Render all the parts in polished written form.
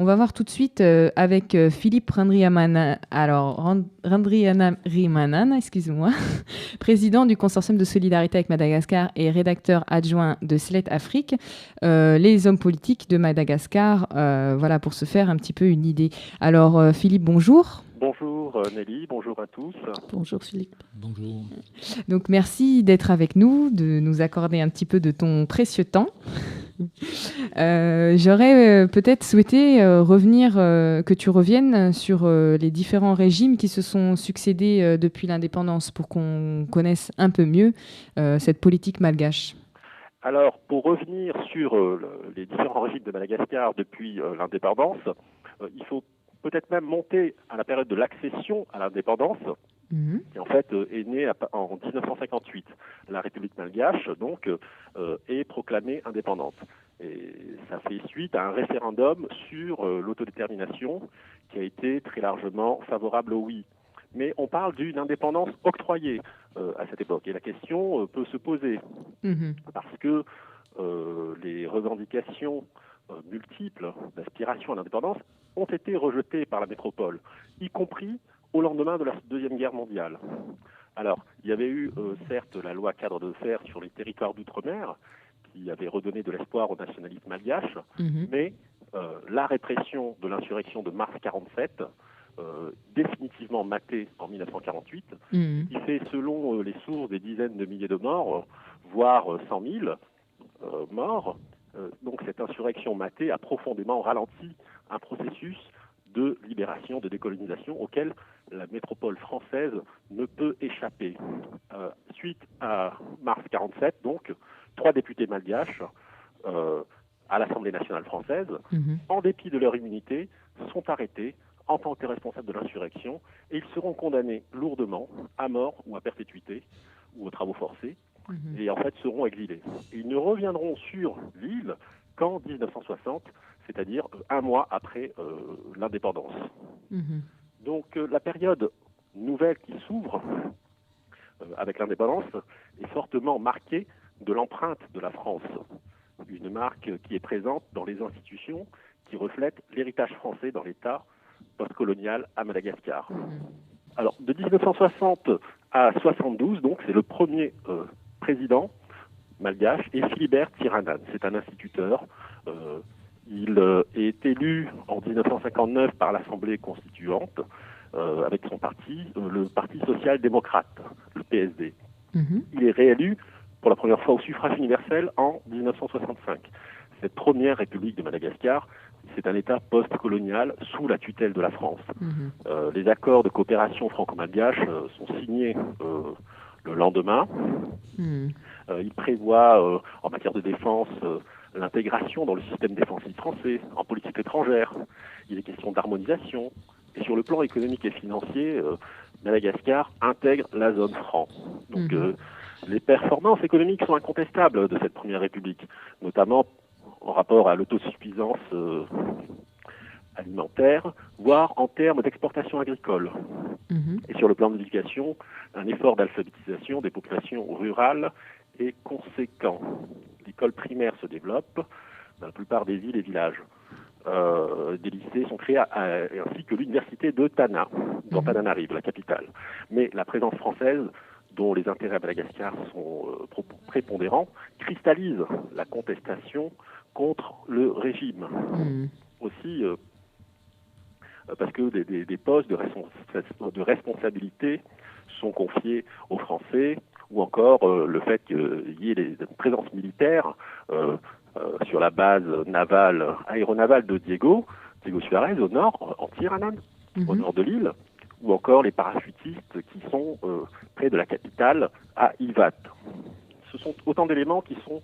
On va voir tout de suite avec Philippe Randrianarimanan, excuse-moi, président du consortium de solidarité avec Madagascar et rédacteur adjoint de Slate Afrique, les hommes politiques de Madagascar, voilà, pour se faire un petit peu une idée. Alors, Philippe, bonjour. Bonjour Nelly, bonjour à tous. Bonjour Philippe. Bonjour. Donc merci d'être avec nous, de nous accorder un petit peu de ton précieux temps. J'aurais peut-être souhaité que tu reviennes sur les différents régimes qui se sont succédés depuis l'indépendance pour qu'on connaisse un peu mieux cette politique malgache. Alors, pour revenir sur les différents régimes de Madagascar depuis l'indépendance, il faut peut-être même monter à la période de l'accession à l'indépendance, qui en fait est née en 1958. La République malgache, donc, est proclamée indépendante. Et ça fait suite à un référendum sur l'autodétermination qui a été très largement favorable au oui. Mais on parle d'une indépendance octroyée à cette époque. Et la question peut se poser, parce que les revendications multiples d'aspiration à l'indépendance ont été rejetées par la métropole, y compris au lendemain de la Deuxième Guerre mondiale. Alors, il y avait eu, certes, la loi cadre de fer sur les territoires d'outre-mer, qui avait redonné de l'espoir aux nationalistes malgaches, mais la répression de l'insurrection de mars 1947, définitivement matée en 1948, qui fait, selon les sources, des dizaines de milliers de morts, voire 100 000 morts. Donc cette insurrection matée a profondément ralenti un processus de libération, de décolonisation auquel la métropole française ne peut échapper. Suite à mars 1947, donc, 3 députés malgaches à l'Assemblée nationale française, en dépit de leur immunité, sont arrêtés en tant que responsables de l'insurrection et ils seront condamnés lourdement à mort ou à perpétuité ou aux travaux forcés et en fait seront exilés. Et ils ne reviendront sur l'île qu'en 1960, c'est-à-dire un mois après l'indépendance. Donc la période nouvelle qui s'ouvre avec l'indépendance est fortement marquée de l'empreinte de la France, une marque qui est présente dans les institutions qui reflètent l'héritage français dans l'État postcolonial à Madagascar. Alors, de 1960 à 72, donc, c'est le premier président malgache, et Philibert Tsiranane. C'est un instituteur. Il est élu en 1959 par l'Assemblée constituante avec son parti, le Parti social-démocrate, le PSD. Il est réélu pour la première fois au suffrage universel en 1965. Cette première république de Madagascar, c'est un État post-colonial sous la tutelle de la France. Les accords de coopération franco-malgache sont signés le lendemain. Ils prévoient, en matière de défense, l'intégration dans le système défensif français, en politique étrangère. Il est question d'harmonisation. Et sur le plan économique et financier, Madagascar intègre la zone franc. Donc, les performances économiques sont incontestables de cette première république, notamment en rapport à l'autosuffisance alimentaire, voire en termes d'exportation agricole. Et sur le plan de l'éducation, un effort d'alphabétisation des populations rurales est conséquent. L'école primaire se développe dans la plupart des villes et villages. Des lycées sont créés ainsi que l'université de Tana, dans Tananarive, la capitale. Mais la présence française, dont les intérêts à Madagascar sont prépondérants, cristallise la contestation contre le régime. Aussi, parce que des postes de responsabilité sont confiés aux Français, ou encore le fait qu'il y ait des présences militaires sur la base navale, aéronavale de Diego Suarez au nord, en Tirana, au nord de l'île, ou encore les parachutistes qui sont près de la capitale, à Ivat. Ce sont autant d'éléments qui sont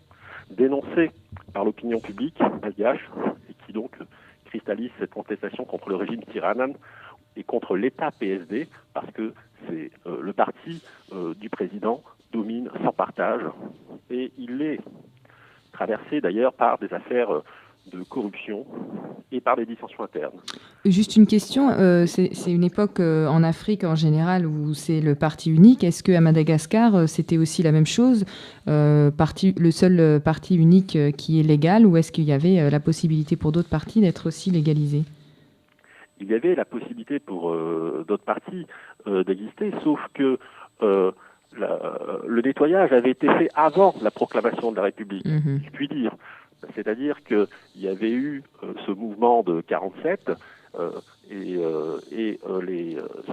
dénoncés par l'opinion publique malgache et qui donc cristallisent cette contestation contre le régime tyrannan et contre l'État PSD, parce que c'est le parti du président domine sans partage et il est traversé d'ailleurs par des affaires de corruption et par des dissensions internes. Juste une question, c'est une époque en Afrique en général où c'est le parti unique. Est-ce qu'à Madagascar, c'était aussi la même chose, le seul parti unique qui est légal, ou est-ce qu'il y avait la possibilité pour d'autres partis d'être aussi légalisés? Il y avait la possibilité pour d'autres partis d'exister, sauf que le nettoyage avait été fait avant la proclamation de la République, je puis dire. C'est-à-dire qu'il y avait eu ce mouvement de 47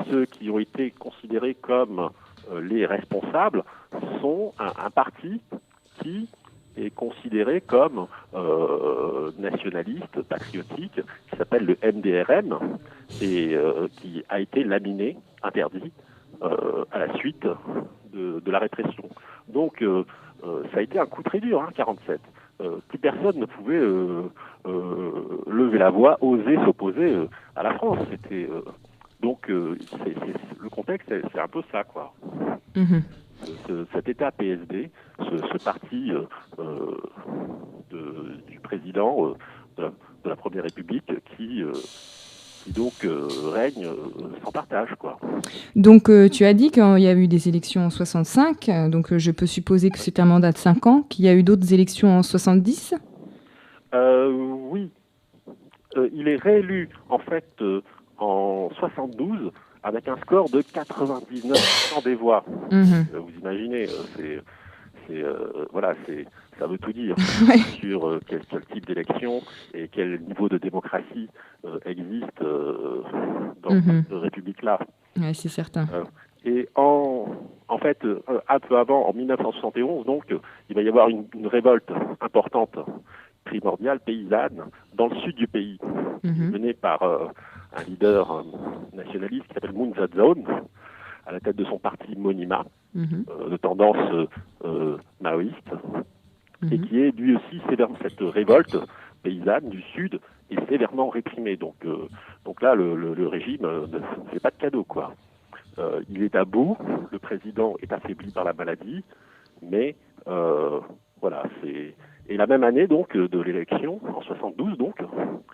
ceux qui ont été considérés comme les responsables sont un parti qui est considéré comme nationaliste, patriotique, qui s'appelle le MDRM et qui a été laminé, interdit à la suite de la répression. Donc ça a été un coup très dur, 47. Plus personne ne pouvait lever la voix, oser s'opposer à la France. C'était donc le contexte, c'est un peu ça, quoi. Cet État PSD, ce parti du président de la Première République qui donc règne sans partage, quoi. Donc tu as dit qu'il y a eu des élections en 65, donc je peux supposer que c'est un mandat de 5 ans, qu'il y a eu d'autres élections en 70 ? Oui. Il est réélu en fait en 72 avec un score de 99% des voix. Vous imaginez, ça veut tout dire sur quel type d'élection et quel niveau de démocratie existe dans cette république-là. Oui, c'est certain. Et en fait, un peu avant, en 1971, donc, il va y avoir une révolte importante, primordiale, paysanne, dans le sud du pays, menée par un leader nationaliste qui s'appelle Moon Zadzaon, à la tête de son parti Monima, de tendance maoïste, et qui est lui aussi sévèrement, cette révolte paysanne du Sud est sévèrement réprimée. Donc là, le régime ne fait pas de cadeau, quoi. Il est à bout, le président est affaibli par la maladie, mais voilà, c'est... Et la même année, donc, de l'élection, en 72, donc,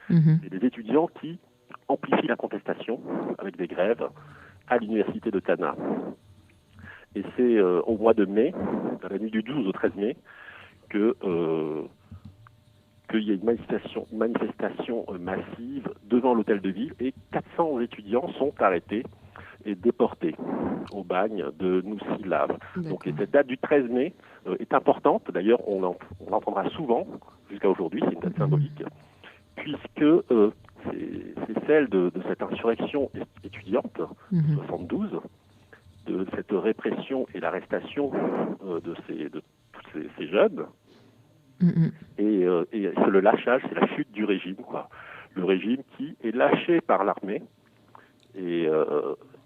c'est des étudiants qui amplifient la contestation avec des grèves à l'université de Tana. Et c'est au mois de mai, dans la nuit du 12 au 13 mai, qu'il y a une manifestation massive devant l'hôtel de ville et 400 étudiants sont arrêtés et déportés au bagne de Noussi-Lave. Donc cette date du 13 mai est importante, d'ailleurs on l'entendra souvent jusqu'à aujourd'hui, c'est une date symbolique, puisque c'est celle de cette insurrection étudiante, 72, de cette répression et l'arrestation de tous ces jeunes. Et c'est le lâchage, c'est la chute du régime, quoi. Le régime qui est lâché par l'armée. Et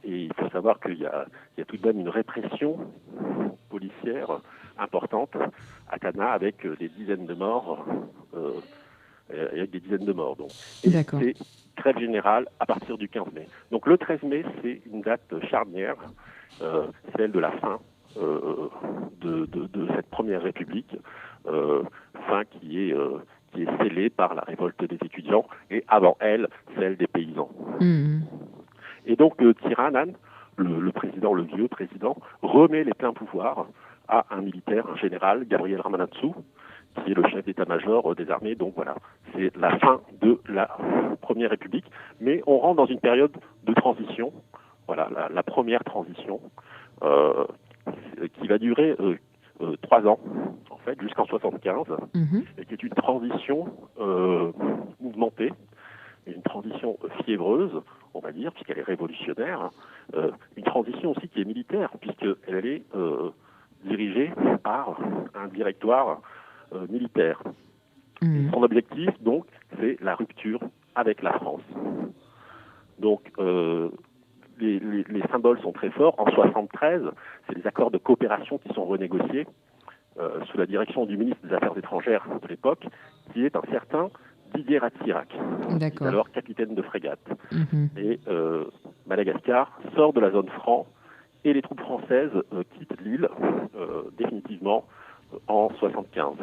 il faut savoir qu'il y a tout de même une répression policière importante à Tana avec des dizaines de morts. Donc. Et c'est grève générale à partir du 15 mai. Donc le 13 mai, c'est une date charnière, celle de la fin de cette première république, fin qui est scellée par la révolte des étudiants et avant elle, celle des paysans. Et donc Tirana, le président, le vieux président, remet les pleins pouvoirs à un militaire, un général, Gabriel Ramanatsou, qui est le chef d'état-major des armées. Donc voilà, c'est la fin de la Première République. Mais on rentre dans une période de transition, voilà, la première transition, qui va durer 3 ans, en fait, jusqu'en 75, et qui est une transition mouvementée, une transition fiévreuse, on va dire, puisqu'elle est révolutionnaire, une transition aussi qui est militaire, puisqu'elle est dirigée par un directoire militaire. Son objectif, donc, c'est la rupture avec la France. Donc, les symboles sont très forts. En 73, c'est les accords de coopération qui sont renégociés sous la direction du ministre des Affaires étrangères de l'époque, qui est un certain Didier Ratsirac, qui est alors capitaine de frégate. Et Madagascar sort de la zone franc et les troupes françaises quittent l'île définitivement en 75.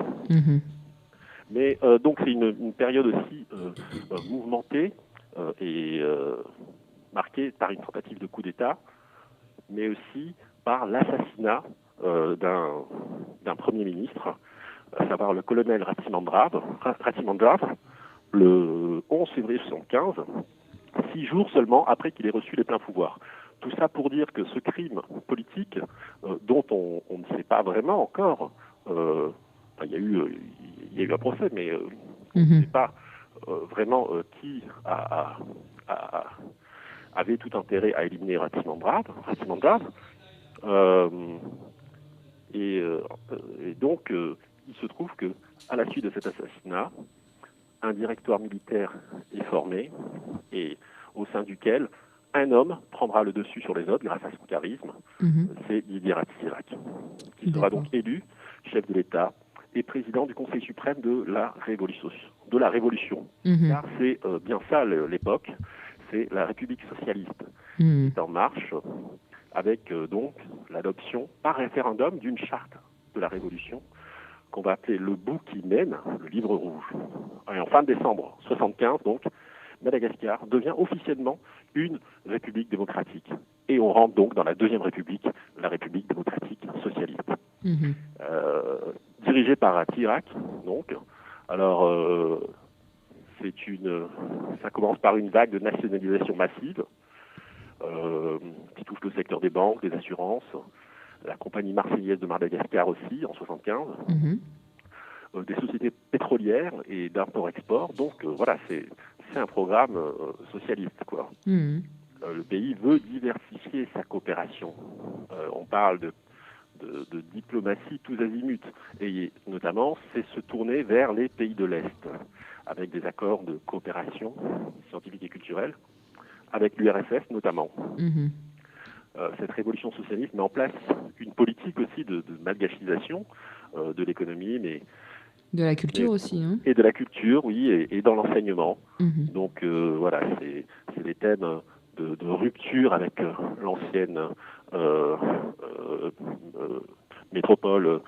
Mais donc c'est une période aussi mouvementée et marquée par une tentative de coup d'État, mais aussi par l'assassinat d'un Premier ministre, à savoir le colonel Ratimandrav, le 11 février 1975, 6 jours seulement après qu'il ait reçu les pleins pouvoirs. Tout ça pour dire que ce crime politique, dont on ne sait pas vraiment encore, il y a eu un procès, mais on ne sait pas vraiment qui avait tout intérêt à éliminer Ratimandrav. Et donc, il se trouve que, à la suite de cet assassinat, un directoire militaire est formé, et au sein duquel un homme prendra le dessus sur les autres grâce à son charisme. C'est Didier Ratsirac, qui sera donc élu chef de l'État et président du Conseil suprême de la Révolution. Car c'est bien ça l'époque, c'est la République socialiste qui est en marche, avec donc l'adoption par référendum d'une charte de la Révolution qu'on va appeler le bout qui mène, le livre rouge. Et en fin de décembre 1975, donc, Madagascar devient officiellement une république démocratique. Et on rentre donc dans la deuxième république, la République démocratique socialiste. Dirigée par Ratsirac, donc. Alors, ça commence par une vague de nationalisation massive qui touche le secteur des banques, des assurances, la compagnie marseillaise de Madagascar aussi, en 1975, des sociétés pétrolières et d'import-export. Donc voilà, c'est un programme socialiste, quoi. Le pays veut diversifier sa coopération. On parle de diplomatie tous azimuts, et notamment c'est se tourner vers les pays de l'Est, avec des accords de coopération scientifique et culturelle, avec l'URSS notamment. Cette révolution socialiste met en place une politique aussi de malgachisation de l'économie, mais de la culture aussi, hein. Et de la culture, oui, et dans l'enseignement. Donc voilà, c'est des thèmes de rupture avec l'ancienne métropole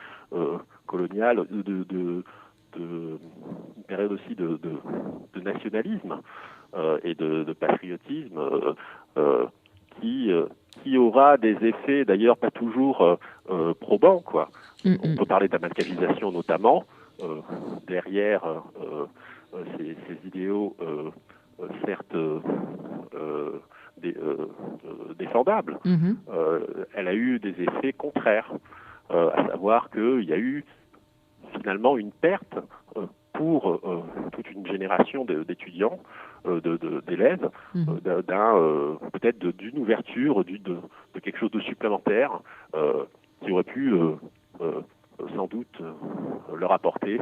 coloniale, une période aussi de nationalisme et de patriotisme qui aura des effets d'ailleurs pas toujours probants, quoi. On peut parler d'amalgamisation notamment, derrière ces idéaux certes défendables. Elle a eu des effets contraires, à savoir qu'il y a eu finalement une perte pour toute une génération d'étudiants, d'élèves, peut-être d'une ouverture, de quelque chose de supplémentaire qui aurait pu sans doute leur apporter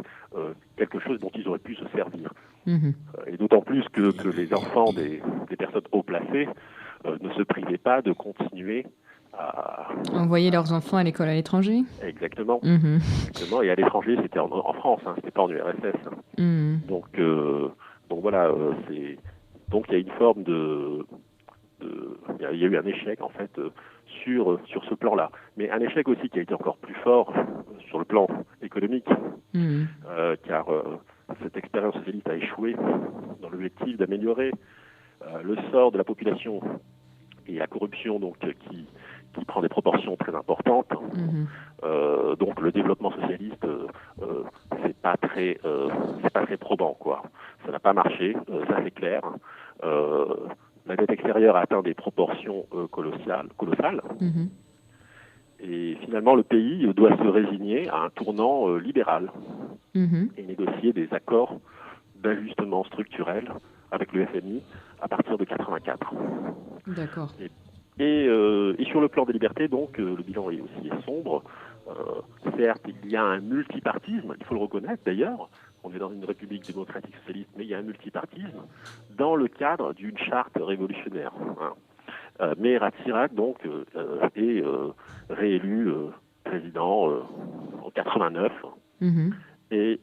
quelque chose dont ils auraient pu se servir. Et d'autant plus que les enfants des personnes haut placées ne se privaient pas de continuer à envoyer leurs enfants à l'école à l'étranger. Exactement. Exactement. Et à l'étranger, c'était en France, hein, c'était pas en URSS. Donc voilà, donc il y a une forme il y a eu un échec en fait sur ce plan-là, mais un échec aussi qui a été encore plus fort sur le plan économique, car cette expérience socialiste a échoué dans l'objectif d'améliorer le sort de la population et la corruption donc qui prend des proportions très importantes. Donc le développement socialiste, c'est pas très probant, quoi. Ça n'a pas marché, ça c'est clair. La dette extérieure a atteint des proportions colossales. Et finalement, le pays doit se résigner à un tournant libéral et négocier des accords d'ajustement structurel avec le FMI à partir de 1984. D'accord. Et sur le plan des libertés, donc, le bilan est aussi sombre. Certes, il y a un multipartisme, il faut le reconnaître d'ailleurs. On est dans une république démocratique socialiste, mais il y a un multipartisme dans le cadre d'une charte révolutionnaire. Mais Ratsirac, donc, est réélu président en 89 et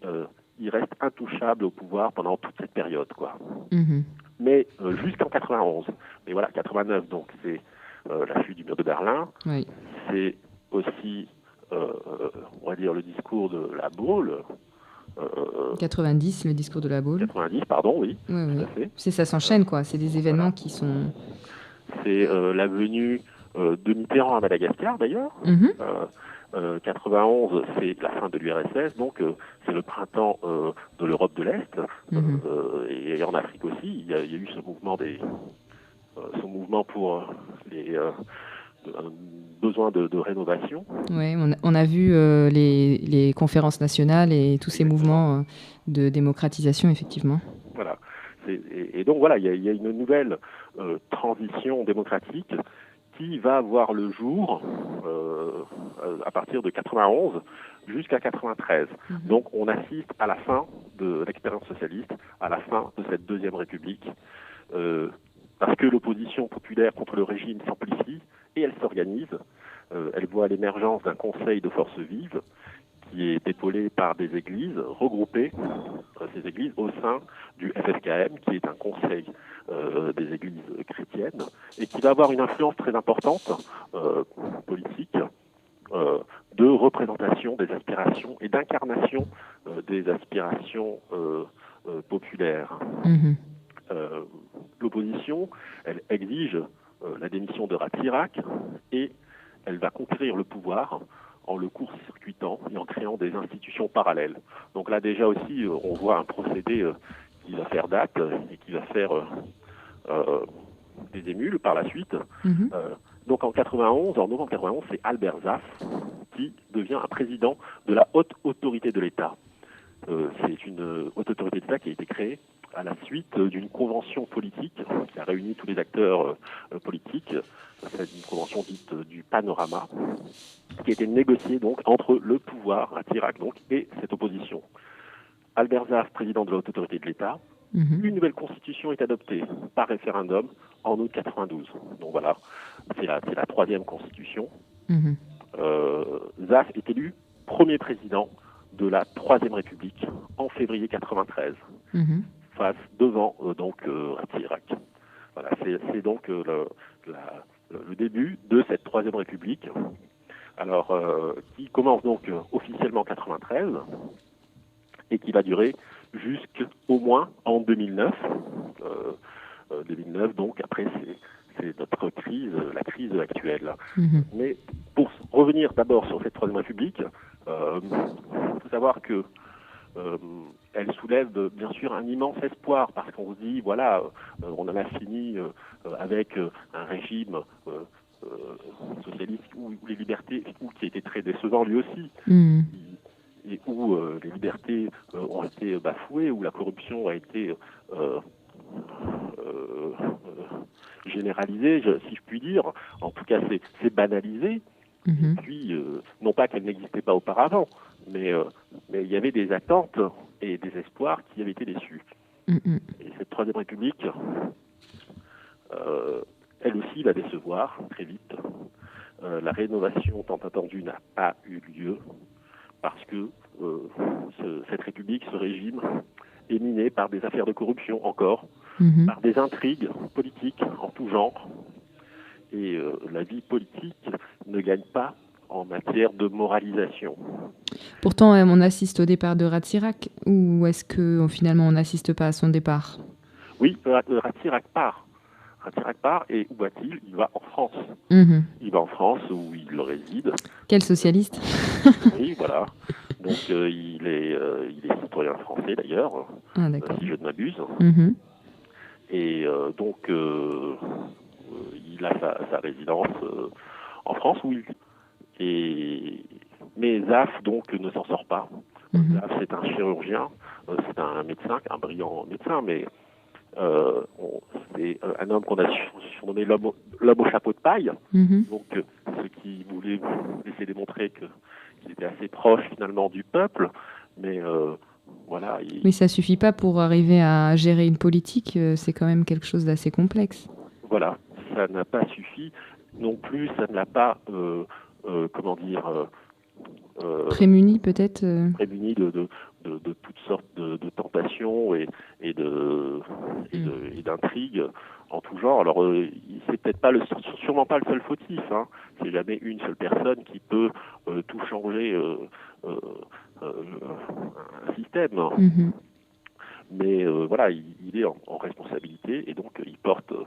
il reste intouchable au pouvoir pendant toute cette période, quoi. Mais jusqu'en 91. Mais voilà, 89, donc c'est la chute du mur de Berlin. Oui. C'est aussi, on va dire, le discours de la Baule, 90, le discours de la Baule. 90, pardon, oui. Oui. Ça s'enchaîne, quoi. C'est des événements qui sont... C'est la venue de Mitterrand à Madagascar, d'ailleurs. 91, c'est la fin de l'URSS, donc c'est le printemps de l'Europe de l'Est. Et en Afrique aussi, il y a eu ce mouvement pour les besoins de rénovation. Oui, on a vu les conférences nationales et tous ces mouvements de démocratisation, effectivement. Voilà. Et donc voilà, il y a une nouvelle transition démocratique qui va voir le jour à partir de 91 jusqu'à 93. Donc on assiste à la fin de l'expérience socialiste, à la fin de cette deuxième République, parce que l'opposition populaire contre le régime s'amplifie et elle s'organise. Elle voit l'émergence d'un conseil de forces vives qui est épaulé par des églises regroupées, ces églises au sein du FFKM, qui est un conseil des églises chrétiennes, et qui va avoir une influence très importante politique, de représentation des aspirations et d'incarnation des aspirations populaires. L'opposition, elle exige la démission de Ratsirak et elle va conquérir le pouvoir en le court-circuitant et en créant des institutions parallèles. Donc là déjà aussi, on voit un procédé qui va faire date et qui va faire des émules par la suite. Donc en novembre 91, c'est Albert Zaf qui devient un président de la haute autorité de l'État. C'est une haute autorité d'État qui a été créée à la suite d'une convention politique qui a réuni tous les acteurs politiques. C'est une convention dite du panorama qui a été négociée donc entre le pouvoir à Ratsirak donc et cette opposition. Albert Zaf, président de la haute autorité de l'État. Une nouvelle constitution est adoptée par référendum en août 92. Donc voilà, c'est la troisième constitution. Zaf est élu premier président de la Troisième République en février 93, devant Ratsirak. Voilà, c'est donc le début de cette Troisième République, alors qui commence donc officiellement en 93 et qui va durer jusqu'au moins en 2009. 2009, donc après c'est notre crise, la crise actuelle. Mais pour revenir d'abord sur cette Troisième République, il faut savoir que elle soulève bien sûr un immense espoir parce qu'on se dit on en a fini avec un régime socialiste où les libertés, qui a été très décevant lui aussi, et où les libertés ont été bafouées, où la corruption a été généralisée, si je puis dire. En tout cas, c'est banalisé. Et puis, non pas qu'elle n'existait pas auparavant, mais il y avait des attentes et des espoirs qui avaient été déçus. Et cette Troisième République, elle aussi va décevoir très vite. La rénovation tant attendue n'a pas eu lieu parce que cette République, ce régime, est miné par des affaires de corruption encore, par des intrigues politiques en tout genre. Et la vie politique ne gagne pas en matière de moralisation. Pourtant, on assiste au départ de Ratsirak, ou est-ce que finalement on n'assiste pas à son départ? Oui, Ratsirak part. Et où va-t-il? Il va en France. Il va en France où il réside. Quel socialiste? Oui, voilà. Donc il est citoyen français d'ailleurs, si je ne m'abuse. Et donc il a sa résidence en France mais Zaf donc ne s'en sort pas. Zaf, c'est un chirurgien, c'est un médecin, un brillant médecin, mais c'est un homme qu'on a surnommé l'homme au chapeau de paille. Donc ce qui voulait laisser démontrer qu'il était assez proche finalement du peuple, mais voilà. Mais ça suffit pas pour arriver à gérer une politique, c'est quand même quelque chose d'assez complexe. Voilà, ça n'a pas suffi. Non plus, ça ne l'a pas, prémunis peut-être prémunis de toutes sortes de tentations et d'intrigues en tout genre. Alors, c'est peut-être pas sûrement pas le seul fautif. Hein. C'est jamais une seule personne qui peut tout changer un système. Mm-hmm. Mais voilà, il est en responsabilité et donc il porte de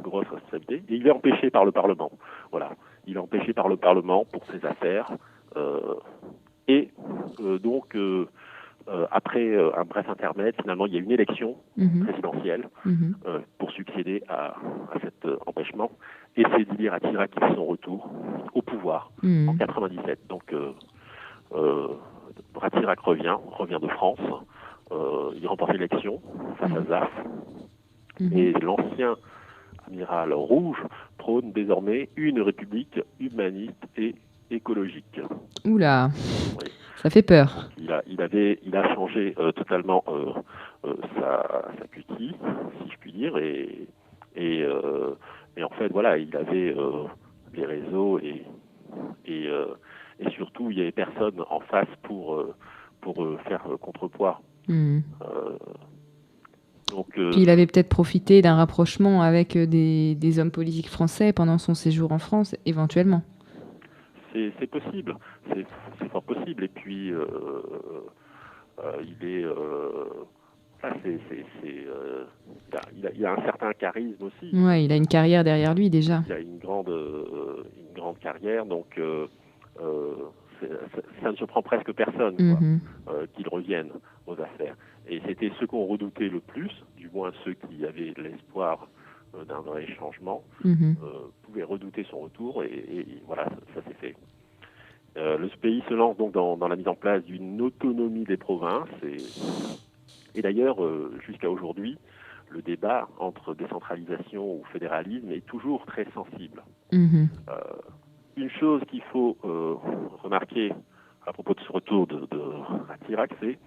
grosses responsabilités. Et il est empêché par le Parlement. Voilà, il est empêché par le Parlement pour ses affaires. Donc, après un bref intermède, finalement, il y a une élection présidentielle pour succéder à cet empêchement. Et c'est Didier Ratsira qui fait son retour au pouvoir en 97. Donc, Ratsira revient de France. Il remporte l'élection face à Zaf. Et l'ancien amiral rouge prône désormais une république humaniste et écologique. Oula, oui. Ça fait peur. Il a changé totalement sa cutie, si je puis dire, et en fait, voilà, il avait les réseaux et surtout, il n'y avait personne en face pour faire contrepoids. Puis il avait peut-être profité d'un rapprochement avec des hommes politiques français pendant son séjour en France, éventuellement. C'est possible, c'est fort possible. Et puis, il est... il a un certain charisme aussi. Ouais, il a une carrière derrière lui déjà. Il a une grande carrière, donc ça ne surprend presque personne qu'il revienne aux affaires. Et c'était ceux qu'on redoutait le plus, du moins ceux qui avaient l'espoir d'un vrai changement, pouvaient redouter son retour, et voilà, ça s'est fait. Le pays se lance donc dans la mise en place d'une autonomie des provinces, et d'ailleurs, jusqu'à aujourd'hui, le débat entre décentralisation ou fédéralisme est toujours très sensible. Une chose qu'il faut remarquer à propos de ce retour de Ratsira, c'est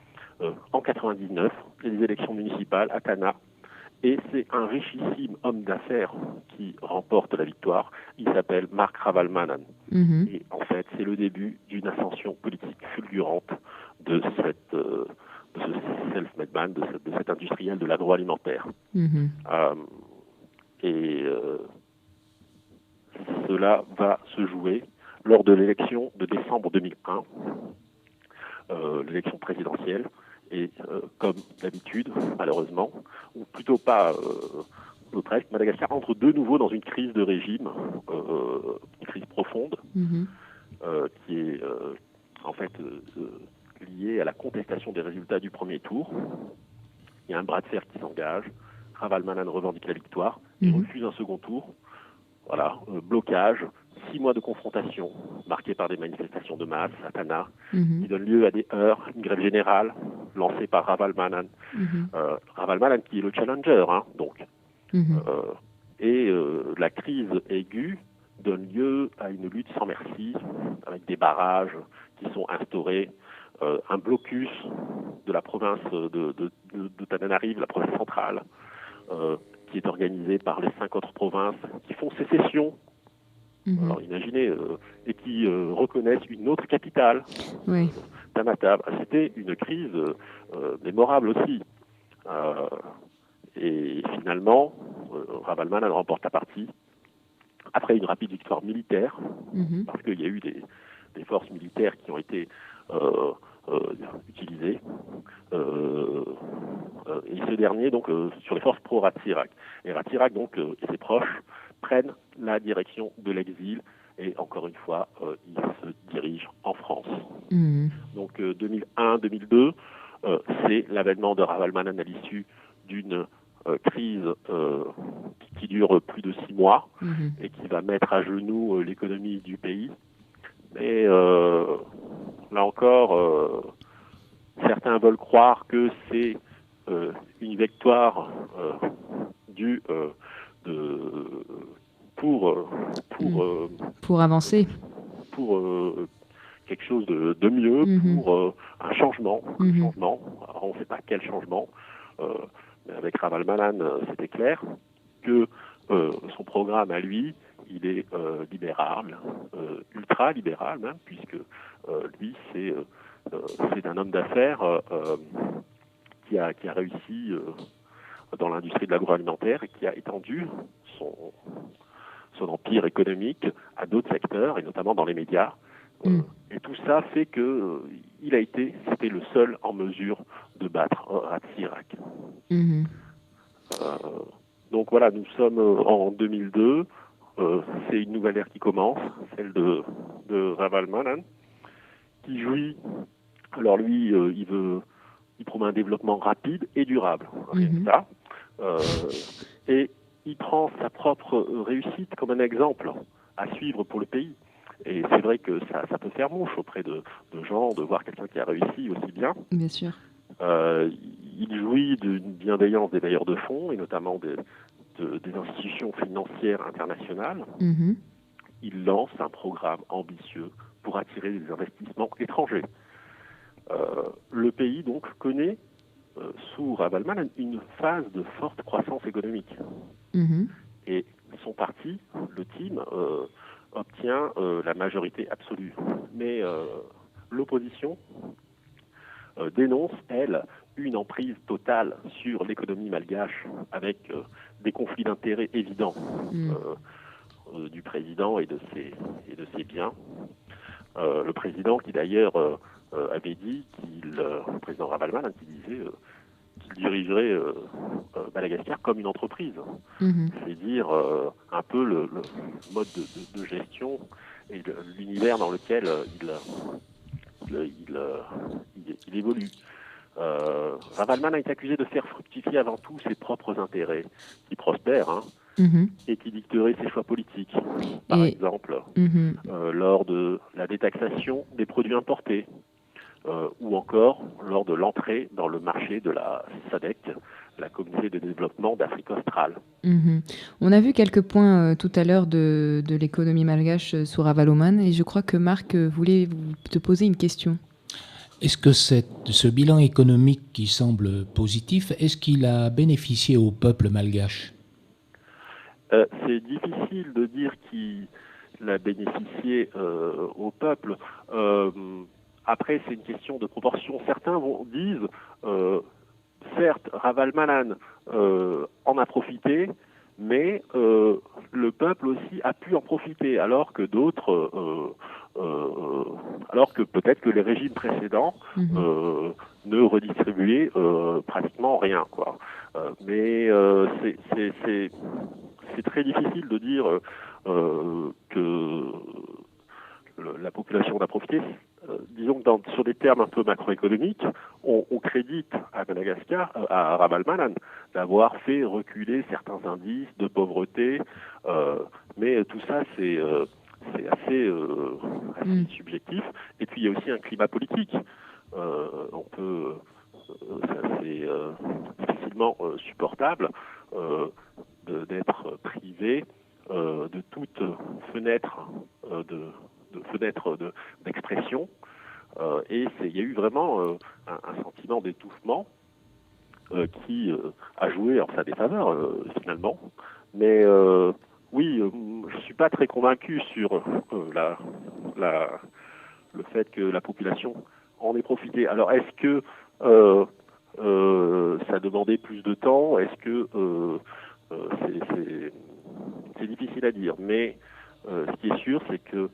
en 99, les élections municipales à Tana, et c'est un richissime homme d'affaires qui remporte la victoire. Il s'appelle Marc Ravalomanan. Et en fait, c'est le début d'une ascension politique fulgurante de ce self-made man, de cet industriel de l'agroalimentaire. Cela va se jouer lors de l'élection de décembre 2001, l'élection présidentielle. Et comme d'habitude, malheureusement, ou plutôt pas, presque, Madagascar entre de nouveau dans une crise de régime, une crise profonde, qui est en fait liée à la contestation des résultats du premier tour. Il y a un bras de fer qui s'engage. Ravalomanan revendique la victoire et refuse un second tour. Voilà, blocage, 6 mois de confrontation marqués par des manifestations de masse à Tana, qui donnent lieu à des heurts, une grève générale lancée par Ravalomanan. Ravalomanan qui est le challenger, hein, donc. La crise aiguë donne lieu à une lutte sans merci, avec des barrages qui sont instaurés, un blocus de la province de Tananarive, la province centrale, qui est organisé par les 5 autres provinces qui font sécession. Alors imaginez, et qui reconnaissent une autre capitale, Tamatave. C'était une crise mémorable aussi. Et finalement, Ravalomanan remporte la partie après une rapide victoire militaire, parce qu'il y a eu des forces militaires qui ont été utilisées. Et ce dernier, donc, sur les forces pro-Ratsira. Et Ratsira, donc, et ses proches prennent la direction de l'exil et, encore une fois, ils se dirigent en France. Donc, 2001-2002, c'est l'avènement de Ravalomanan à l'issue d'une crise qui dure plus de 6 mois et qui va mettre à genoux l'économie du pays. Mais là encore, certains veulent croire que c'est une victoire pour avancer, pour quelque chose de mieux, pour un changement. Alors, on ne sait pas quel changement. Mais avec Ravalomanan, c'était clair que son programme à lui, il est libéral, ultra-libéral même, puisque lui, c'est un homme d'affaires qui a réussi dans l'industrie de l'agroalimentaire et qui a étendu son empire économique à d'autres secteurs, et notamment dans les médias. Et tout ça fait que c'était le seul en mesure de battre Horace Chirac. Donc voilà, nous sommes en 2002. C'est une nouvelle ère qui commence, celle de Ravalomanana, qui jouit. Alors lui, il promet un développement rapide et durable, rien que ça. Et il prend sa propre réussite comme un exemple à suivre pour le pays. Et c'est vrai que ça peut faire mouche auprès de gens de voir quelqu'un qui a réussi aussi bien. Bien sûr. Il jouit d'une bienveillance des bailleurs de fonds et notamment des institutions financières internationales. Il lance un programme ambitieux pour attirer des investissements étrangers. Le pays donc connaît sous Ravalomanana une phase de forte croissance économique. Et son parti, le TIM, obtient la majorité absolue. Mais l'opposition dénonce, elle, une emprise totale sur l'économie malgache avec des conflits d'intérêts évidents du président et de ses biens. Le président qui d'ailleurs avait dit le président Ravalomanana qui disait qu'il dirigerait Madagascar comme une entreprise. C'est-à-dire un peu le mode de gestion et l'univers dans lequel il évolue. Ravalomanana est accusé de faire fructifier avant tout ses propres intérêts, qui prospèrent, et qui dicteraient ses choix politiques. Par exemple, lors de la détaxation des produits importés, ou encore lors de l'entrée dans le marché de la SADC, la communauté de développement d'Afrique australe. On a vu quelques points tout à l'heure de l'économie malgache sous Ravalomanana, et je crois que Marc voulait te poser une question. Est-ce que ce bilan économique qui semble positif, est-ce qu'il a bénéficié au peuple malgache ? C'est difficile de dire qu'il a bénéficié au peuple. Après, c'est une question de proportion. Certains disent, certes, Ravalomanana en a profité, mais le peuple aussi a pu en profiter, alors que d'autres, alors que peut-être que les régimes précédents ne redistribuaient pratiquement rien, quoi. Mais c'est très difficile de dire que la population en a profité. Disons que sur des termes un peu macroéconomiques, on crédite à Madagascar, à Ravalomanana, d'avoir fait reculer certains indices de pauvreté, mais tout ça c'est assez subjectif. Et puis il y a aussi un climat politique. C'est difficilement supportable d'être privé de toute fenêtre d'expression, et il y a eu vraiment un sentiment d'étouffement qui a joué en sa défaveur finalement. Mais oui, je suis pas très convaincu sur le fait que la population en ait profité. Alors est-ce que ça demandait plus de temps? Est-ce que c'est difficile à dire, mais ce qui est sûr, c'est que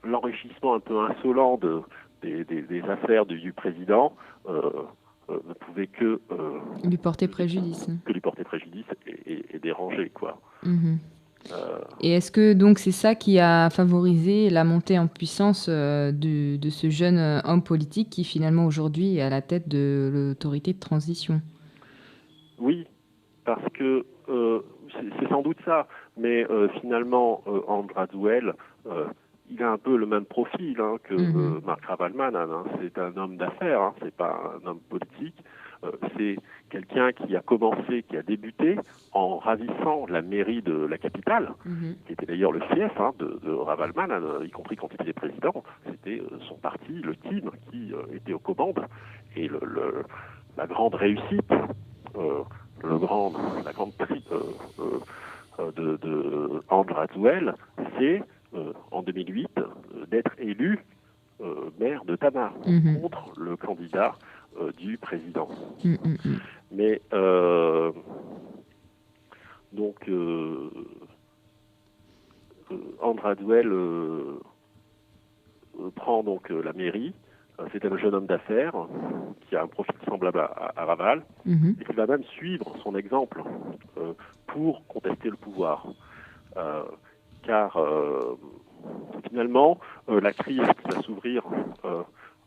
l'enrichissement un peu insolent des affaires du président ne pouvait que lui porter préjudice. Et déranger, quoi. Et est-ce que donc c'est ça qui a favorisé la montée en puissance de ce jeune homme politique qui finalement aujourd'hui est à la tête de l'autorité de transition? Oui, parce que c'est sans doute ça, mais finalement Andradouel, il a un peu le même profil que Marc Ravalomanana. C'est un homme d'affaires, c'est pas un homme politique. C'est quelqu'un qui a commencé, qui a débuté en ravissant la mairie de la capitale, qui était d'ailleurs le fief de Ravalomanana, y compris quand il était président. C'était son parti, le TIM, qui était aux commandes. Et la grande réussite, la grande Andradouel, c'est, en 2008, d'être élu maire de Tana contre le candidat du président. Mais donc Andradouel prend donc la mairie. C'est un jeune homme d'affaires qui a un profil semblable à Raval et qui va même suivre son exemple pour contester le pouvoir. Car finalement, la crise qui va s'ouvrir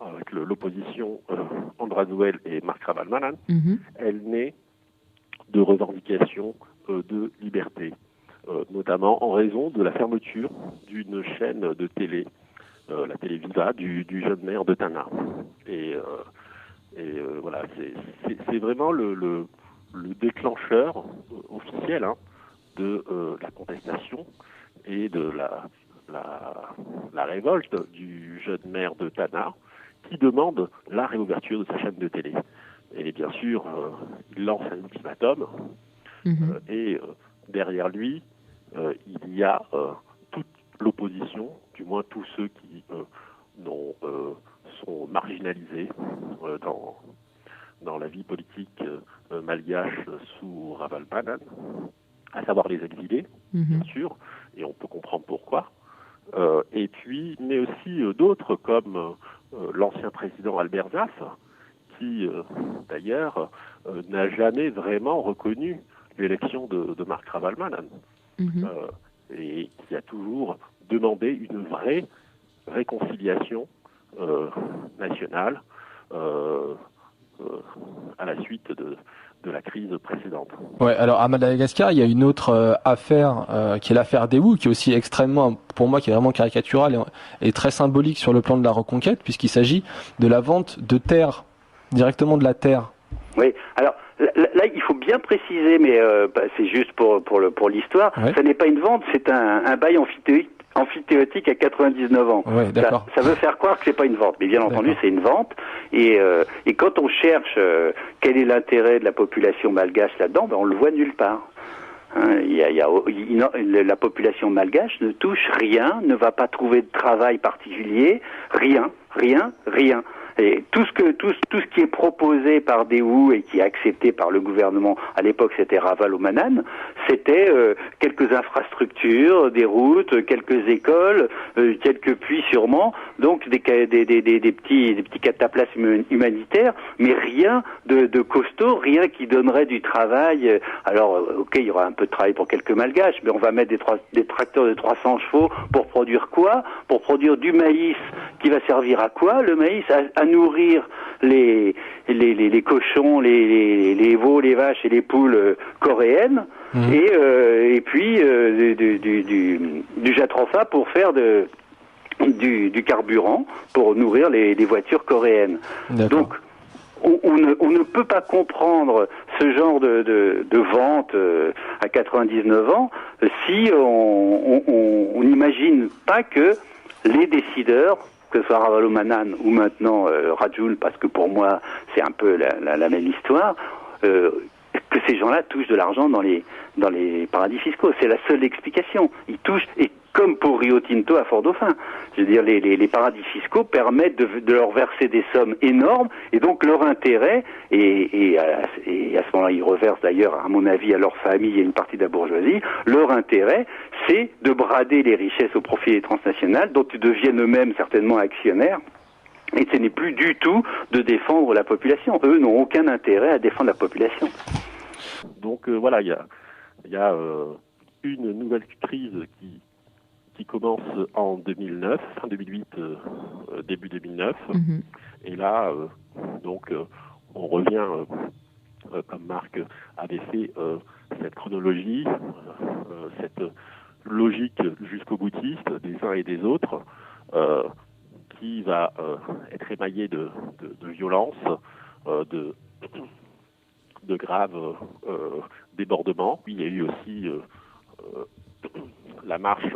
avec l'opposition Andradouel et Marc Raval-Malan, elle naît de revendications de liberté, notamment en raison de la fermeture d'une chaîne de télé, la télé Viva, du jeune maire de Tana. Et voilà, c'est vraiment le déclencheur officiel de la contestation et de la révolte du jeune maire de Tana qui demande la réouverture de sa chaîne de télé. Et bien sûr, il lance un ultimatum et derrière lui, il y a toute l'opposition, du moins tous ceux qui sont marginalisés dans la vie politique malgache sous Raval-Malan, à savoir les exilés, bien sûr, et on peut comprendre pourquoi. Et puis, mais aussi d'autres comme l'ancien président Albert Zaff, qui d'ailleurs n'a jamais vraiment reconnu l'élection de Marc Raval-Malan et qui a toujours demandé une vraie réconciliation nationale à la suite de la crise précédente. Ouais, alors à Madagascar, il y a une autre affaire qui est l'affaire Daewoo, qui est aussi extrêmement, pour moi, qui est vraiment caricaturale et très symbolique sur le plan de la reconquête, puisqu'il s'agit de la vente de terre, directement de la terre. Oui, alors là il faut bien préciser, mais c'est juste pour l'histoire, ça n'est pas une vente, c'est un bail amphithéotique à 99 ans. Ouais, d'accord. Ça veut faire croire que c'est pas une vente, mais bien entendu c'est une vente. Et quand on cherche quel est l'intérêt de la population malgache là-dedans, on le voit nulle part. La population malgache ne touche rien, ne va pas trouver de travail particulier, rien. Et tout ce qui est proposé par Daewoo et qui est accepté par le gouvernement, à l'époque c'était Ravalomanan, c'était quelques infrastructures, des routes, quelques écoles, quelques puits sûrement, donc des petits cataplasmes humanitaires, mais rien de costaud, rien qui donnerait du travail. Alors ok, il y aura un peu de travail pour quelques malgaches, mais on va mettre des tracteurs de 300 chevaux pour produire quoi? Pour produire du maïs qui va servir à quoi? Le maïs à nourrir les cochons, les veaux, les vaches et les poules coréennes, et puis du jatropha pour faire du carburant pour nourrir les voitures coréennes. Donc on ne peut pas comprendre ce genre de vente à 99 ans si on n'imagine pas que les décideurs, que ce soit Ravalomanan ou maintenant Rajul, parce que pour moi c'est un peu la même histoire, que ces gens-là touchent de l'argent dans les paradis fiscaux. C'est la seule explication. Ils touchent, et comme pour Rio Tinto à Fort-Dauphin. Je veux dire, les paradis fiscaux permettent de leur verser des sommes énormes, et donc leur intérêt, et à ce moment-là, ils reversent d'ailleurs, à mon avis, à leur famille et une partie de la bourgeoisie, leur intérêt, c'est de brader les richesses au profit des transnationales, dont ils deviennent eux-mêmes certainement actionnaires. Et ce n'est plus du tout de défendre la population. Eux n'ont aucun intérêt à défendre la population. Donc voilà, il y a une nouvelle crise qui commence en 2009, fin 2008, début 2009. Et là, donc, on revient, comme Marc avait fait, cette chronologie, cette logique jusqu'au boutiste des uns et des autres, qui va être émaillée de violence, de graves débordements. Puis il y a eu aussi la marche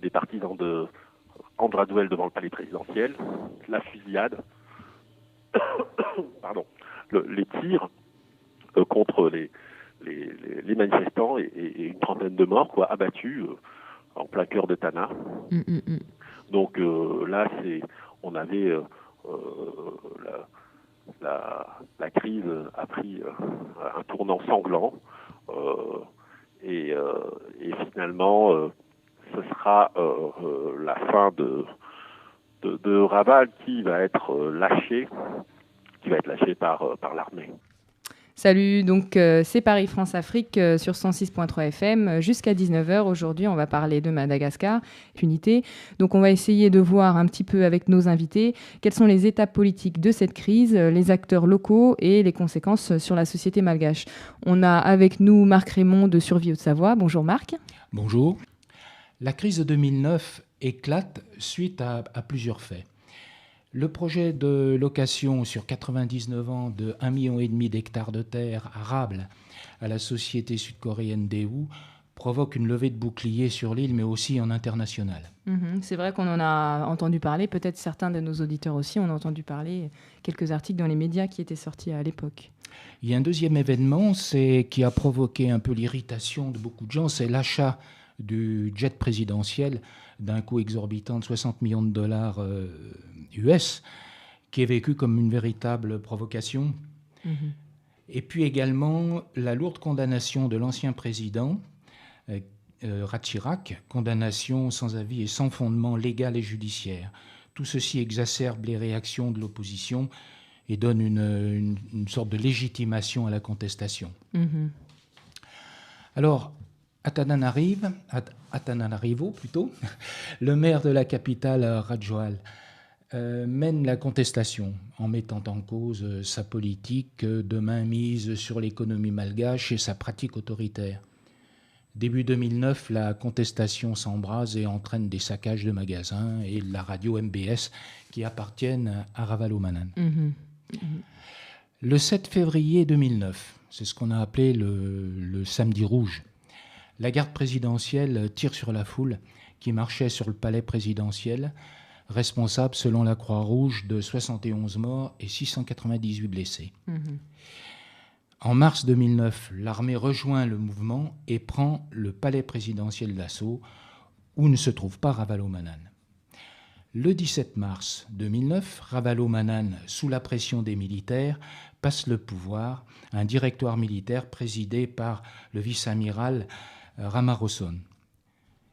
des partisans de Andradouel devant le palais présidentiel, la fusillade, les tirs contre les manifestants et une trentaine de morts, quoi, abattus en plein cœur de Tana. Donc là, on avait la crise a pris un tournant sanglant et finalement ce sera la fin de Raval qui va être lâché par l'armée. Salut, donc c'est Paris France Afrique sur 106.3 FM jusqu'à 19h. Aujourd'hui, on va parler de Madagascar, unité. Donc on va essayer de voir un petit peu avec nos invités quelles sont les étapes politiques de cette crise, les acteurs locaux et les conséquences sur la société malgache. On a avec nous Marc Raymond de Survie Haute-Savoie. Bonjour Marc. Bonjour. La crise de 2009 éclate suite à plusieurs faits. Le projet de location sur 99 ans de 1,5 million d'hectares de terre arables à la société sud-coréenne Daewoo provoque une levée de boucliers sur l'île, mais aussi en international. C'est vrai qu'on en a entendu parler, peut-être certains de nos auditeurs aussi ont entendu parler, quelques articles dans les médias qui étaient sortis à l'époque. Il y a un deuxième événement qui a provoqué un peu l'irritation de beaucoup de gens, c'est l'achat du jet présidentiel d'un coût exorbitant de 60 millions de dollars US, qui est vécu comme une véritable provocation. Et puis également la lourde condamnation de l'ancien président Ratsirak, condamnation sans avis et sans fondement légal et judiciaire. Tout ceci exacerbe les réactions de l'opposition et donne une sorte de légitimation à la contestation. Alors, Antananarivo, le maire de la capitale, Rajoal, mène la contestation en mettant en cause sa politique de mainmise sur l'économie malgache et sa pratique autoritaire. Début 2009, la contestation s'embrase et entraîne des saccages de magasins et la radio MBS qui appartiennent à Ravalomanan. Le 7 février 2009, c'est ce qu'on a appelé le samedi rouge. La garde présidentielle tire sur la foule qui marchait sur le palais présidentiel, responsable, selon la Croix-Rouge, de 71 morts et 698 blessés. En mars 2009, l'armée rejoint le mouvement et prend le palais présidentiel d'assaut, où ne se trouve pas Ravalomanan. Le 17 mars 2009, Ravalomanan, sous la pression des militaires, passe le pouvoir à un directoire militaire présidé par le vice-amiral Ramarosson.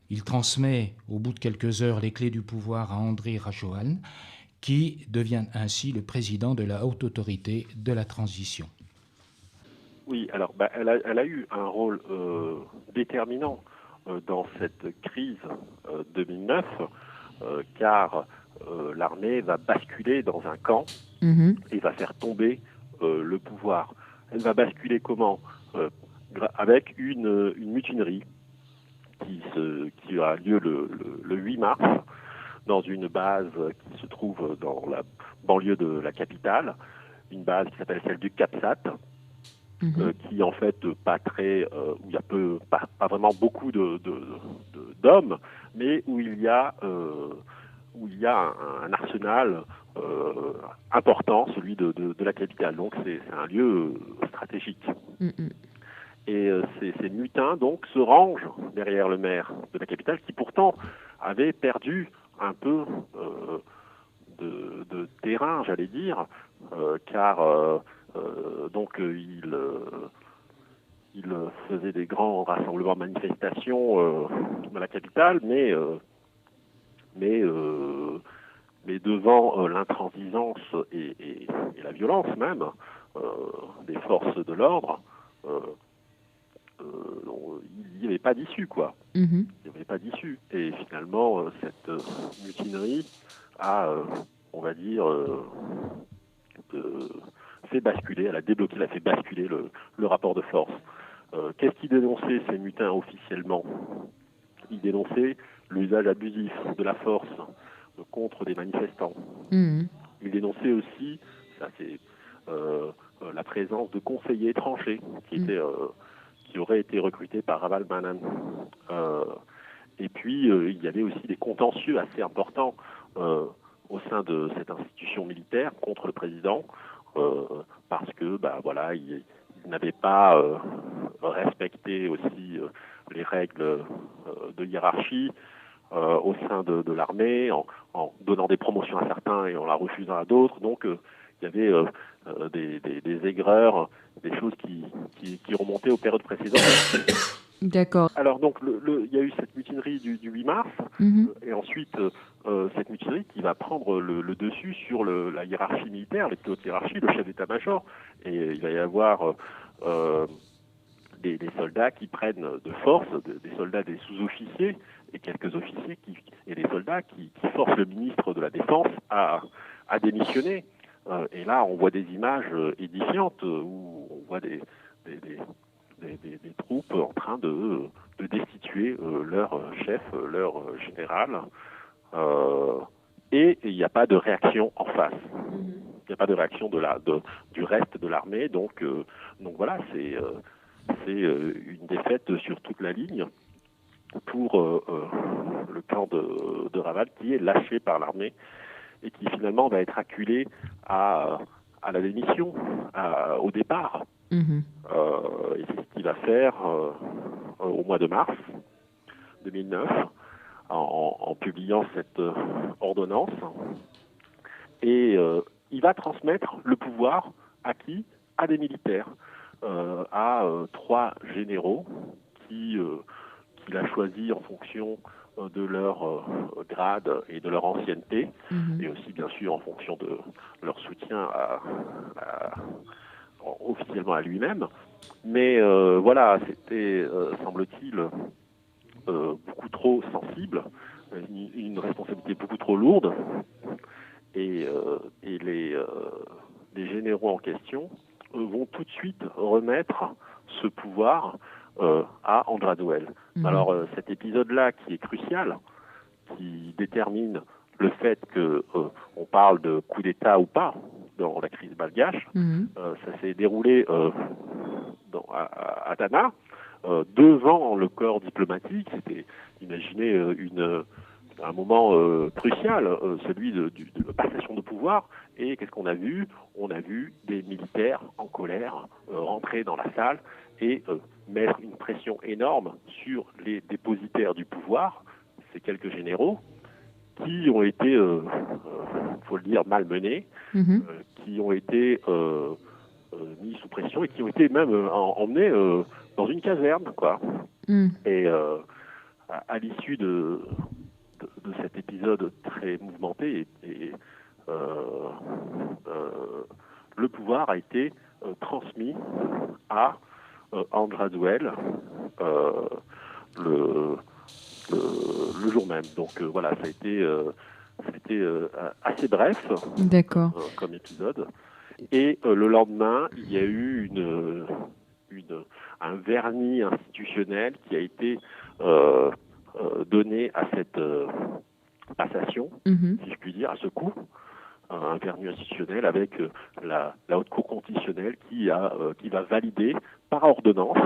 Il transmet, au bout de quelques heures, les clés du pouvoir à André Rajoal, qui devient ainsi le président de la haute autorité de la transition. Oui, alors elle a eu un rôle déterminant dans cette crise 2009, car l'armée va basculer dans un camp et va faire tomber le pouvoir. Elle va basculer comment ? Avec une mutinerie qui aura lieu le 8 mars dans une base qui se trouve dans la banlieue de la capitale, une base qui s'appelle celle du Capsat, qui en fait où il y a pas vraiment beaucoup d'hommes, mais où il y a un arsenal important, celui de la capitale. Donc c'est un lieu stratégique. Et ces mutins donc se rangent derrière le maire de la capitale, qui pourtant avait perdu un peu de terrain, j'allais dire, car donc il faisait des grands rassemblements, manifestations dans la capitale, mais devant l'intransigeance et la violence même des forces de l'ordre, il n'y avait pas d'issue, quoi. Il n'y avait pas d'issue. Et finalement, cette mutinerie a, on va dire, fait basculer, elle a débloqué, elle a fait basculer le rapport de force. Qu'est-ce qui dénonçait ces mutins officiellement ? Ils dénonçaient l'usage abusif de la force contre des manifestants. Ils dénonçaient aussi, ça c'est la présence de conseillers étrangers qui auraient été recrutés par Ravalomanan. Et puis il y avait aussi des contentieux assez importants au sein de cette institution militaire contre le président, parce que il n'avait pas respecter aussi les règles de hiérarchie au sein de l'armée, en donnant des promotions à certains et en la refusant à d'autres. Donc il y avait des aigreurs, des choses qui remontaient aux périodes précédentes. D'accord. Alors donc il y a eu cette mutinerie du 8 mars, et ensuite cette mutinerie qui va prendre le dessus sur la hiérarchie militaire, les plus hautes hiérarchies, le chef d'état-major, et il va y avoir des soldats qui prennent de force, des soldats, des sous-officiers et quelques officiers et des soldats qui forcent le ministre de la Défense à démissionner. Et là, on voit des images édifiantes où on voit des troupes en train de destituer leur chef, leur général, et il n'y a pas de réaction en face. Il n'y a pas de réaction du reste de l'armée, donc voilà, c'est une défaite sur toute la ligne pour le camp de Raval, qui est lâché par l'armée et qui finalement va être acculé à la démission, au départ. Et c'est ce qu'il va faire au mois de mars 2009 en publiant cette ordonnance. Et il va transmettre le pouvoir à qui ? À des militaires, à 3 généraux qu'il a choisis en fonction de leur grade et de leur ancienneté, et aussi bien sûr en fonction de leur soutien officiellement à lui-même. Mais voilà, c'était, semble-t-il, beaucoup trop sensible, une responsabilité beaucoup trop lourde, et les généraux en question vont tout de suite remettre ce pouvoir à Andrade. Alors cet épisode-là qui est crucial, qui détermine le fait qu'on parle de coup d'État ou pas dans la crise malgache, ça s'est déroulé à Tana, devant le corps diplomatique. C'était, imaginez, un moment crucial, celui de passation de pouvoir. Et qu'est-ce qu'on a vu ? On a vu des militaires en colère rentrer dans la salle et mettre une pression énorme sur les dépositaires du pouvoir, ces quelques généraux, qui ont été, faut le dire, malmenés, qui ont été mis sous pression et qui ont été même emmenés dans une caserne, quoi. Et à l'issue de cet épisode très mouvementé, le pouvoir a été transmis à Andrade le jour même. Donc voilà, ça a été assez bref comme épisode. Et le lendemain, il y a eu un vernis institutionnel qui a été donné à cette passation, si je puis dire, à ce coup. Un vernis institutionnel avec la haute cour constitutionnelle qui va valider par ordonnance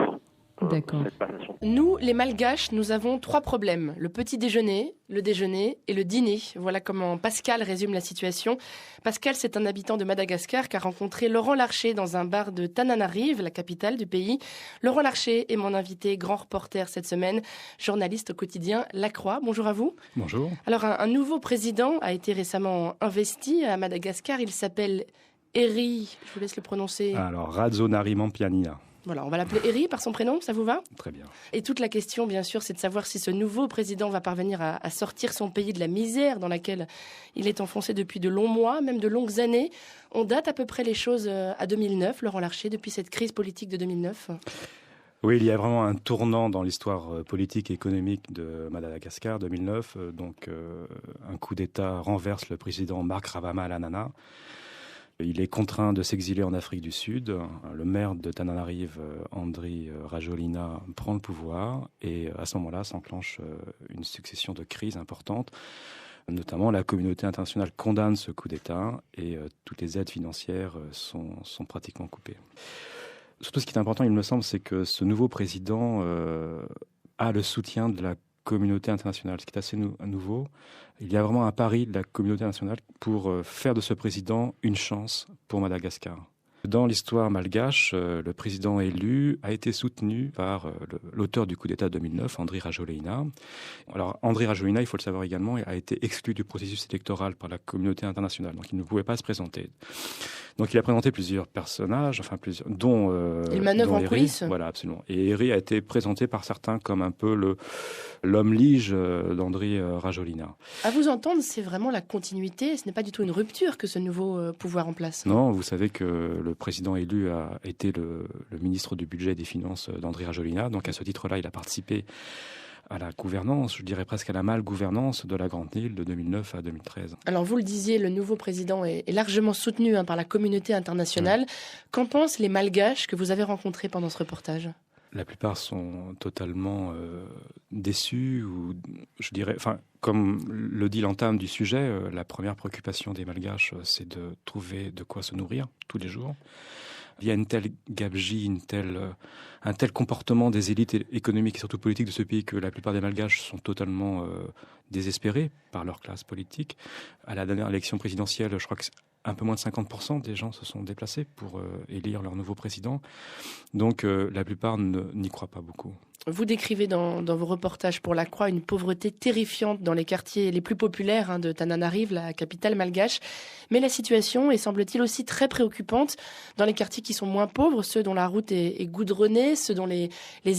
cette passation. Nous, les Malgaches, nous avons 3 problèmes. Le petit déjeuner, le déjeuner et le dîner. Voilà comment Pascal résume la situation. Pascal, c'est un habitant de Madagascar qui a rencontré Laurent Larcher dans un bar de Tananarive, la capitale du pays. Laurent Larcher est mon invité, grand reporter cette semaine, journaliste au quotidien La Croix. Bonjour à vous. Bonjour. Alors, un nouveau président a été récemment investi à Madagascar. Il s'appelle Heri, je vous laisse le prononcer. Alors, Radzonarimanpianina. Voilà, on va l'appeler Heri par son prénom, ça vous va ? Très bien. Et toute la question, bien sûr, c'est de savoir si ce nouveau président va parvenir à sortir son pays de la misère dans laquelle il est enfoncé depuis de longs mois, même de longues années. On date à peu près les choses à 2009, Laurent Larcher, depuis cette crise politique de 2009. Oui, il y a vraiment un tournant dans l'histoire politique et économique de Madagascar, 2009. Un coup d'État renverse le président Marc Ravalomanana. Il est contraint de s'exiler en Afrique du Sud. Le maire de Tananarive, Andry Rajoelina, prend le pouvoir et à ce moment-là s'enclenche une succession de crises importantes. Notamment, la communauté internationale condamne ce coup d'État et toutes les aides financières sont pratiquement coupées. Surtout, ce qui est important, il me semble, c'est que ce nouveau président a le soutien de la communauté internationale, ce qui est assez nouveau. Il y a vraiment un pari de la communauté internationale pour faire de ce président une chance pour Madagascar. Dans l'histoire malgache, le président élu a été soutenu par l'auteur du coup d'État 2009, Andry Rajoelina. Alors, Andry Rajoelina, il faut le savoir également, a été exclu du processus électoral par la communauté internationale, donc il ne pouvait pas se présenter. Donc il a présenté plusieurs personnages, dont il manœuvre en coulisses. Voilà, absolument. Et Héry a été présenté par certains comme un peu l'homme lige d'Andry Rajoelina. À vous entendre, c'est vraiment la continuité, ce n'est pas du tout une rupture que ce nouveau pouvoir en place. Non, vous savez que le président élu a été le ministre du budget et des finances d'Andry Rajoelina, donc à ce titre-là, il a participé à la gouvernance, je dirais presque à la mal-gouvernance de la Grande Île de 2009 à 2013. Alors vous le disiez, le nouveau président est largement soutenu par la communauté internationale. Oui. Qu'en pensent les Malgaches que vous avez rencontrés pendant ce reportage ? La plupart sont totalement déçus, ou je dirais, comme le dit l'entame du sujet, la première préoccupation des Malgaches, c'est de trouver de quoi se nourrir tous les jours. Il y a une telle gabegie, un tel comportement des élites économiques et surtout politiques de ce pays que la plupart des Malgaches sont totalement désespérés par leur classe politique. À la dernière élection présidentielle, je crois que un peu moins de 50% des gens se sont déplacés pour élire leur nouveau président. Donc la plupart n'y croient pas beaucoup. Vous décrivez dans vos reportages pour La Croix une pauvreté terrifiante dans les quartiers les plus populaires de Tananarive, la capitale malgache. Mais la situation est, semble-t-il, aussi très préoccupante dans les quartiers qui sont moins pauvres, ceux dont la route est goudronnée, ceux dont les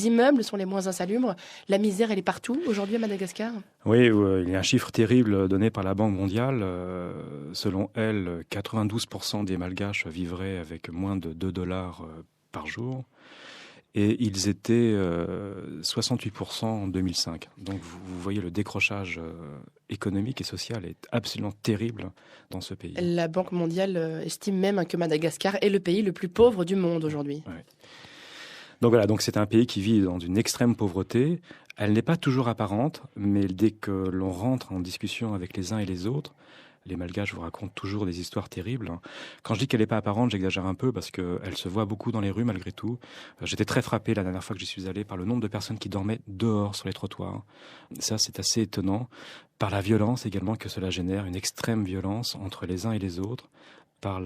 immeubles sont les moins insalubres. La misère, elle est partout aujourd'hui à Madagascar ? Oui, il y a un chiffre terrible donné par la Banque mondiale. Selon elle, 92% des Malgaches vivraient avec moins de $2 par jour. Et ils étaient 68% en 2005. Donc vous voyez, le décrochage économique et social est absolument terrible dans ce pays. La Banque mondiale estime même que Madagascar est le pays le plus pauvre du monde aujourd'hui. Ouais. Donc voilà, donc c'est un pays qui vit dans une extrême pauvreté. Elle n'est pas toujours apparente, mais dès que l'on rentre en discussion avec les uns et les autres, les Malgaches vous racontent toujours des histoires terribles. Quand je dis qu'elle n'est pas apparente, j'exagère un peu parce qu'elle se voit beaucoup dans les rues malgré tout. J'étais très frappé la dernière fois que j'y suis allé par le nombre de personnes qui dormaient dehors sur les trottoirs. Ça, c'est assez étonnant. Par la violence également que cela génère, une extrême violence entre les uns et les autres. Par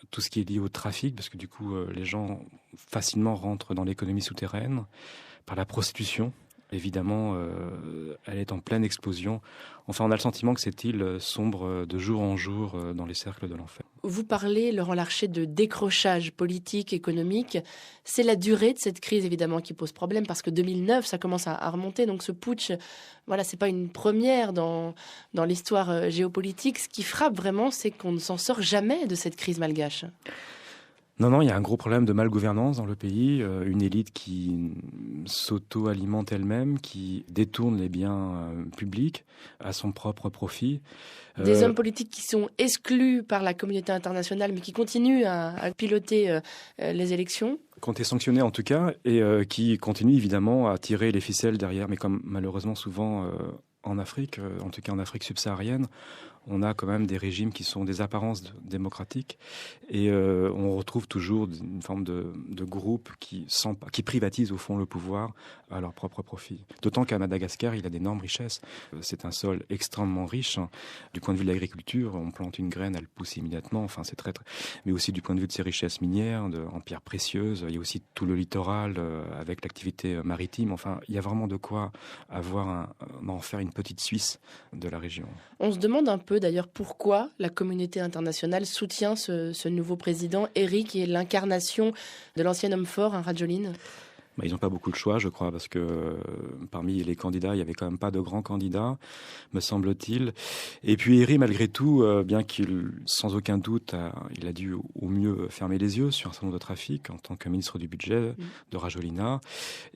tout ce qui est lié au trafic, parce que du coup, les gens facilement rentrent dans l'économie souterraine. Par la prostitution. Évidemment, elle est en pleine explosion. Enfin, on a le sentiment que cette île sombre de jour en jour dans les cercles de l'enfer. Vous parlez, Laurent Larcher, de décrochage politique, économique. C'est la durée de cette crise, évidemment, qui pose problème, parce que 2009, ça commence à remonter. Donc ce putsch, voilà, c'est pas une première dans l'histoire géopolitique. Ce qui frappe vraiment, c'est qu'on ne s'en sort jamais de cette crise malgache. Non, il y a un gros problème de malgouvernance dans le pays, une élite qui s'auto-alimente elle-même, qui détourne les biens publics à son propre profit. Des hommes politiques qui sont exclus par la communauté internationale, mais qui continuent à piloter les élections. Qui ont été sanctionnés en tout cas, et qui continuent évidemment à tirer les ficelles derrière, mais comme malheureusement souvent en Afrique, en tout cas en Afrique subsaharienne, on a quand même des régimes qui sont des apparences démocratiques et on retrouve toujours une forme de groupe qui privatise au fond le pouvoir à leur propre profit. D'autant qu'à Madagascar, il a d'énormes richesses. C'est un sol extrêmement riche. Du point de vue de l'agriculture, on plante une graine, elle pousse immédiatement. Enfin, c'est très. Mais aussi du point de vue de ses richesses minières, en pierres précieuses. Il y a aussi tout le littoral avec l'activité maritime. Enfin, il y a vraiment de quoi en faire une petite Suisse de la région. On se demande un peu d'ailleurs pourquoi la communauté internationale soutient ce nouveau président, Héry, qui est l'incarnation de l'ancien homme fort, Rajoelina. Ils n'ont pas beaucoup de choix, je crois, parce que parmi les candidats, il n'y avait quand même pas de grands candidats, me semble-t-il. Et puis Héry, malgré tout, bien qu'il, sans aucun doute, il a dû au mieux fermer les yeux sur un certain nombre de trafics en tant que ministre du budget de Rajoelina,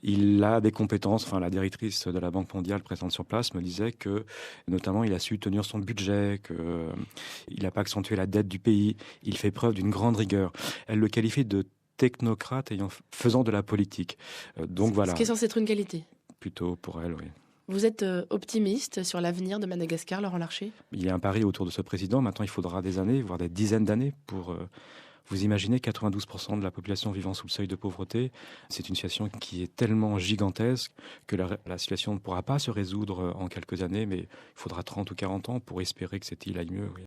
il a des compétences. Enfin, la directrice de la Banque mondiale présente sur place me disait que, notamment, il a su tenir son budget, qu'il n'a pas accentué la dette du pays. Il fait preuve d'une grande rigueur. Elle le qualifie de technocrate faisant de la politique. Donc voilà. Ce qui est censé être une qualité. Plutôt pour elle, oui. Vous êtes optimiste sur l'avenir de Madagascar, Laurent Larcher ? Il y a un pari autour de ce président. Maintenant, il faudra des années, voire des dizaines d'années pour... Vous imaginez 92% de la population vivant sous le seuil de pauvreté. C'est une situation qui est tellement gigantesque que la situation ne pourra pas se résoudre en quelques années, mais il faudra 30 ou 40 ans pour espérer que cette île aille mieux. Oui.